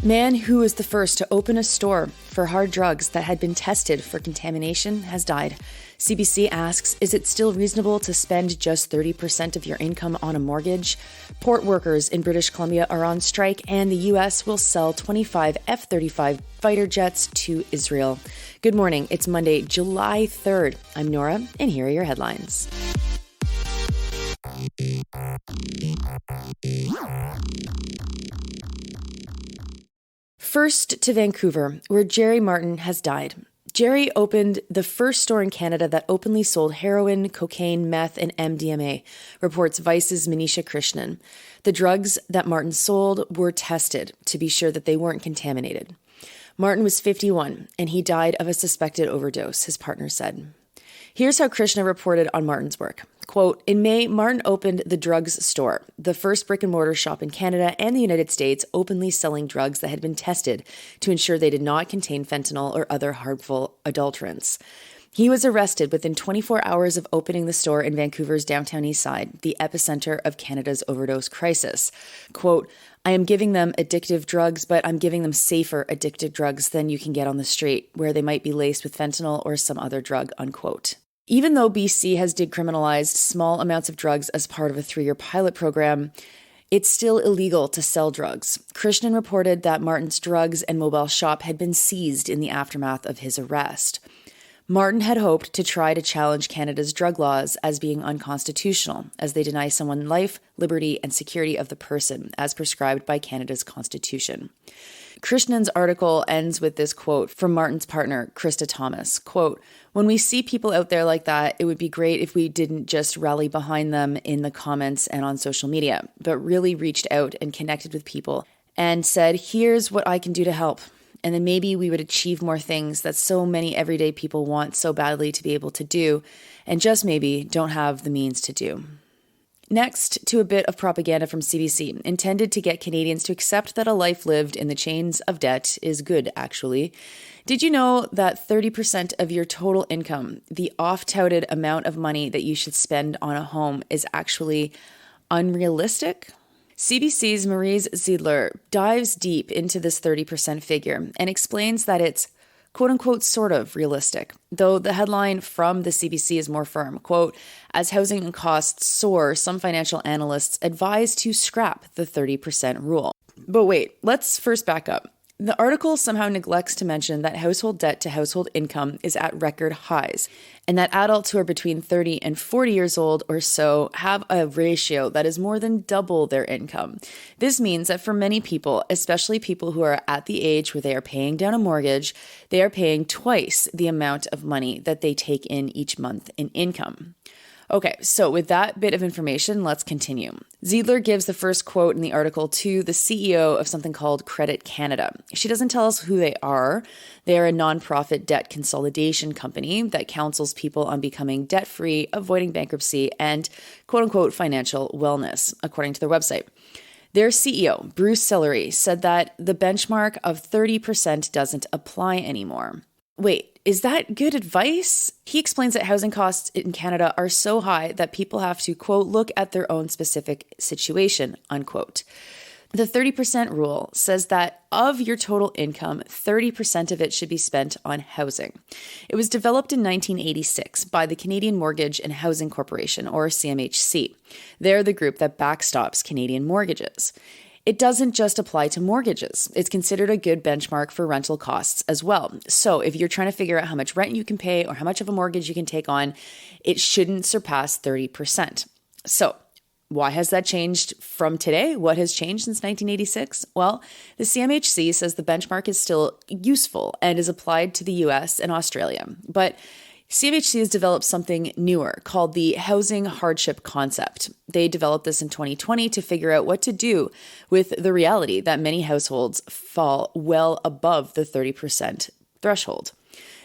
Man who was the first to open a store for hard drugs that had been tested for contamination has died. CBC asks, is it still reasonable to spend just 30% of your income on a mortgage? Port workers in British Columbia are on strike, and the U.S. will sell 25 F-35 fighter jets to Israel. Good morning. It's Monday, July 3rd. I'm Nora, and here are your headlines. First to Vancouver, where Jerry Martin has died. Jerry opened the first store in Canada that openly sold heroin, cocaine, meth, and MDMA, reports Vice's Manisha Krishnan. The drugs that Martin sold were tested to be sure that they weren't contaminated. Martin was 51, and he died of a suspected overdose, his partner said. Here's how Krishna reported on Martin's work. Quote, in May, Martin opened the drugs store, the first brick-and-mortar shop in Canada and the United States openly selling drugs that had been tested to ensure they did not contain fentanyl or other harmful adulterants. He was arrested within 24 hours of opening the store in Vancouver's downtown east side, the epicenter of Canada's overdose crisis. Quote, I am giving them addictive drugs, but I'm giving them safer addictive drugs than you can get on the street, where they might be laced with fentanyl or some other drug, unquote. Even though BC has decriminalized small amounts of drugs as part of a 3-year pilot program, it's still illegal to sell drugs. Krishnan reported that Martin's drugs and mobile shop had been seized in the aftermath of his arrest. Martin had hoped to try to challenge Canada's drug laws as being unconstitutional, as they deny someone life, liberty, and security of the person, as prescribed by Canada's Constitution. Krishnan's article ends with this quote from Martin's partner, Krista Thomas. Quote, when we see people out there like that, it would be great if we didn't just rally behind them in the comments and on social media, but really reached out and connected with people and said, here's what I can do to help. And then maybe we would achieve more things that so many everyday people want so badly to be able to do, and just maybe don't have the means to do. Next, to a bit of propaganda from CBC, intended to get Canadians to accept that a life lived in the chains of debt is good, actually. Did you know that 30% of your total income, the oft-touted amount of money that you should spend on a home, is actually unrealistic? CBC's Maryse Ziedler dives deep into this 30% figure and explains that it's quote-unquote sort of realistic, though the headline from the CBC is more firm. Quote, as housing costs soar, some financial analysts advise to scrap the 30% rule. But wait, let's first back up. The article somehow neglects to mention that household debt to household income is at record highs, and that adults who are between 30 and 40 years old or so have a ratio that is more than double their income. This means that for many people, especially people who are at the age where they are paying down a mortgage, they are paying twice the amount of money that they take in each month in income. Okay, so with that bit of information, let's continue. Ziedler gives the first quote in the article to the CEO of something called Credit Canada. She doesn't tell us who they are. They are a nonprofit debt consolidation company that counsels people on becoming debt-free, avoiding bankruptcy, and quote-unquote financial wellness, according to their website. Their CEO, Bruce Sellery, said that the benchmark of 30% doesn't apply anymore. Wait, is that good advice? He explains that housing costs in Canada are so high that people have to, quote, look at their own specific situation, unquote. The 30% rule says that of your total income, 30% of it should be spent on housing. It was developed in 1986 by the Canadian Mortgage and Housing Corporation, or CMHC. They're the group that backstops Canadian mortgages. It doesn't just apply to mortgages. It's considered a good benchmark for rental costs as well. So if you're trying to figure out how much rent you can pay or how much of a mortgage you can take on, it shouldn't surpass 30%. So why has that changed from today? What has changed since 1986? Well, the CMHC says the benchmark is still useful and is applied to the US and Australia. But CMHC has developed something newer called the housing hardship concept. They developed this in 2020 to figure out what to do with the reality that many households fall well above the 30% threshold.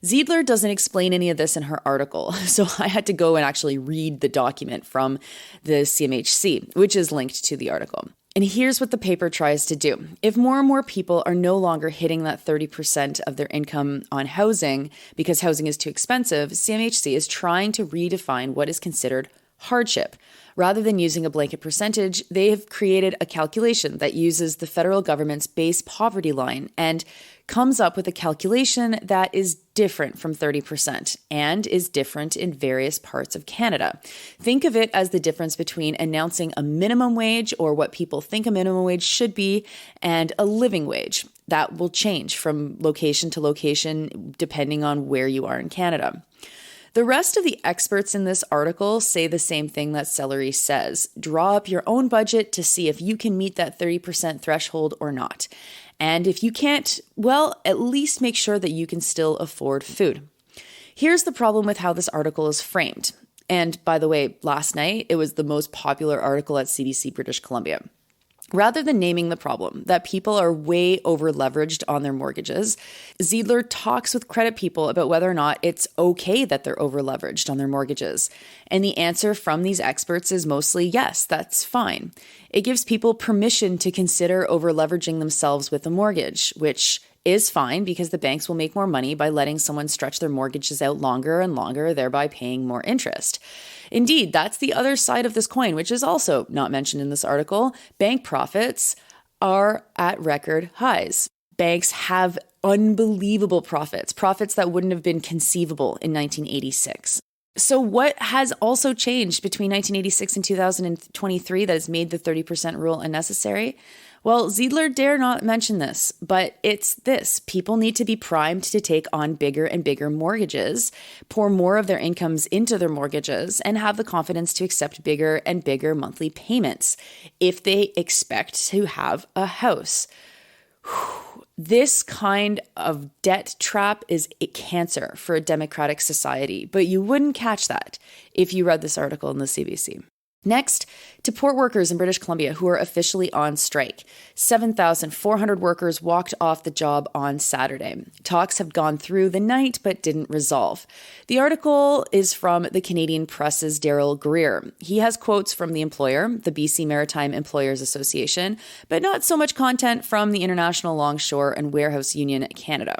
Ziedler doesn't explain any of this in her article, so I had to go and actually read the document from the CMHC, which is linked to the article. And here's what the paper tries to do. If more and more people are no longer hitting that 30% of their income on housing because housing is too expensive, CMHC is trying to redefine what is considered hardship. Rather than using a blanket percentage, they have created a calculation that uses the federal government's base poverty line and comes up with a calculation that is different from 30% and is different in various parts of Canada. Think of it as the difference between announcing a minimum wage, or what people think a minimum wage should be, and a living wage. That will change from location to location depending on where you are in Canada. The rest of the experts in this article say the same thing that Celery says. Draw up your own budget to see if you can meet that 30% threshold or not. And if you can't, well, at least make sure that you can still afford food. Here's the problem with how this article is framed. And by the way, last night, it was the most popular article at CBC British Columbia. Rather than naming the problem, that people are way over leveraged on their mortgages, Zeidler talks with credit people about whether or not it's okay that they're over leveraged on their mortgages. And the answer from these experts is mostly yes, that's fine. It gives people permission to consider over leveraging themselves with a mortgage, which is fine because the banks will make more money by letting someone stretch their mortgages out longer and longer, thereby paying more interest. Indeed, that's the other side of this coin, which is also not mentioned in this article. Bank profits are at record highs. Banks have unbelievable profits that wouldn't have been conceivable in 1986. So what has also changed between 1986 and 2023 that has made the 30% rule unnecessary? Well, Zeidler dare not mention this, but it's this. People need to be primed to take on bigger and bigger mortgages, pour more of their incomes into their mortgages, and have the confidence to accept bigger and bigger monthly payments if they expect to have a house. This kind of debt trap is a cancer for a democratic society, but you wouldn't catch that if you read this article in the CBC. Next, to port workers in British Columbia who are officially on strike. 7,400 workers walked off the job on Saturday. Talks have gone through the night but didn't resolve. The article is from the Canadian Press's Daryl Greer. He has quotes from the employer, the BC Maritime Employers Association, but not so much content from the International Longshore and Warehouse Union Canada.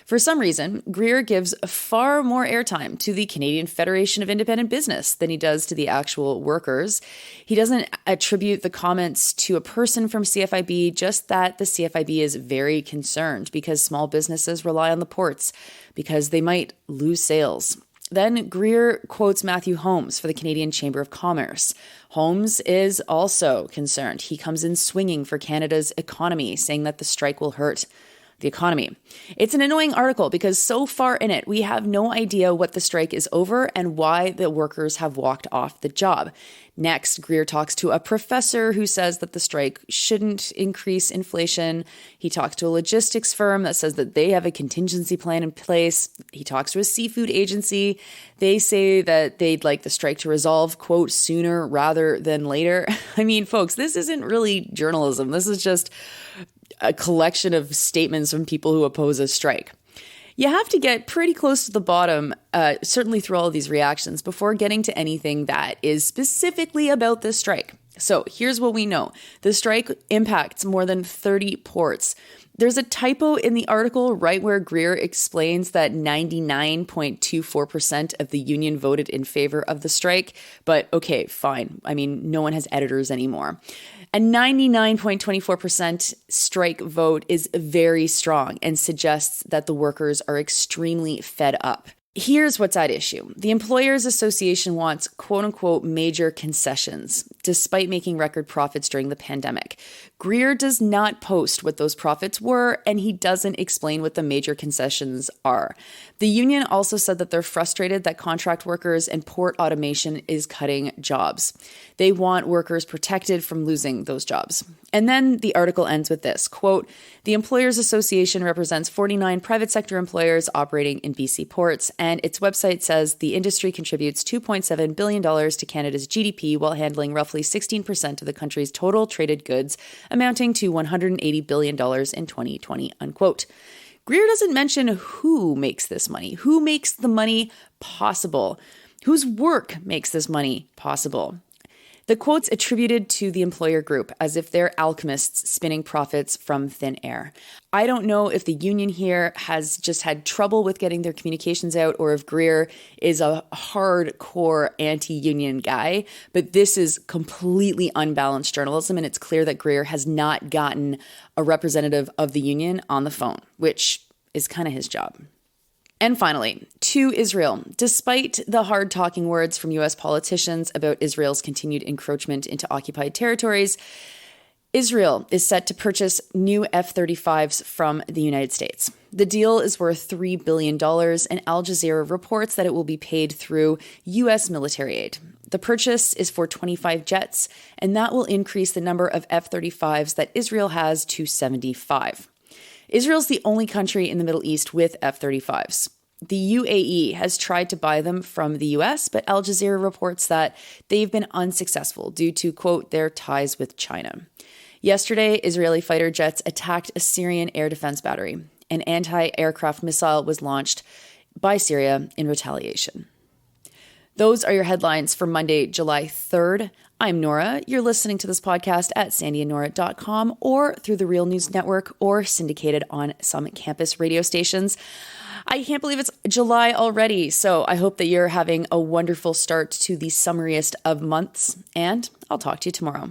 For some reason, Greer gives far more airtime to the Canadian Federation of Independent Business than he does to the actual workers. He doesn't attribute the comments to a person from CFIB, just that the CFIB is very concerned because small businesses rely on the ports because they might lose sales. Then Greer quotes Matthew Holmes for the Canadian Chamber of Commerce. Holmes is also concerned. He comes in swinging for Canada's economy, saying that the strike will hurt the economy. It's an annoying article because so far in it, we have no idea what the strike is over and why the workers have walked off the job. Next, Greer talks to a professor who says that the strike shouldn't increase inflation. He talks to a logistics firm that says that they have a contingency plan in place. He talks to a seafood agency. They say that they'd like the strike to resolve, quote, sooner rather than later. I mean, folks, this isn't really journalism. This is just a collection of statements from people who oppose a strike. You have to get pretty close to the bottom, certainly through all of these reactions, before getting to anything that is specifically about this strike. So here's what we know. The strike impacts more than 30 ports. There's a typo in the article right where Greer explains that 99.24% of the union voted in favor of the strike. But okay, fine. I mean, no one has editors anymore. A 99.24% strike vote is very strong and suggests that the workers are extremely fed up. Here's what's at issue. The Employers Association wants quote-unquote major concessions, despite making record profits during the pandemic. Greer does not post what those profits were, and he doesn't explain what the major concessions are. The union also said that they're frustrated that contract workers and port automation is cutting jobs. They want workers protected from losing those jobs. And then the article ends with this, quote, the Employers Association represents 49 private sector employers operating in BC ports, and its website says the industry contributes $2.7 billion to Canada's GDP while handling roughly 16% of the country's total traded goods, amounting to $180 billion in 2020, unquote. Greer doesn't mention who makes this money, who makes the money possible, whose work makes this money possible. The quote's attributed to the employer group as if they're alchemists spinning profits from thin air. I don't know if the union here has just had trouble with getting their communications out or if Greer is a hardcore anti-union guy, but this is completely unbalanced journalism, and it's clear that Greer has not gotten a representative of the union on the phone, which is kind of his job. And finally, to Israel. Despite the hard-talking words from U.S. politicians about Israel's continued encroachment into occupied territories, Israel is set to purchase new F-35s from the United States. The deal is worth $3 billion, and Al Jazeera reports that it will be paid through U.S. military aid. The purchase is for 25 jets, and that will increase the number of F-35s that Israel has to 75. Israel's the only country in the Middle East with F-35s. The UAE has tried to buy them from the US, but Al Jazeera reports that they've been unsuccessful due to, quote, their ties with China. Yesterday, Israeli fighter jets attacked a Syrian air defense battery. An anti-aircraft missile was launched by Syria in retaliation. Those are your headlines for Monday, July 3rd. I'm Nora. You're listening to this podcast at sandyandnora.com or through the Real News Network or syndicated on some campus radio stations. I can't believe it's July already, so I hope that you're having a wonderful start to the summariest of months, and I'll talk to you tomorrow.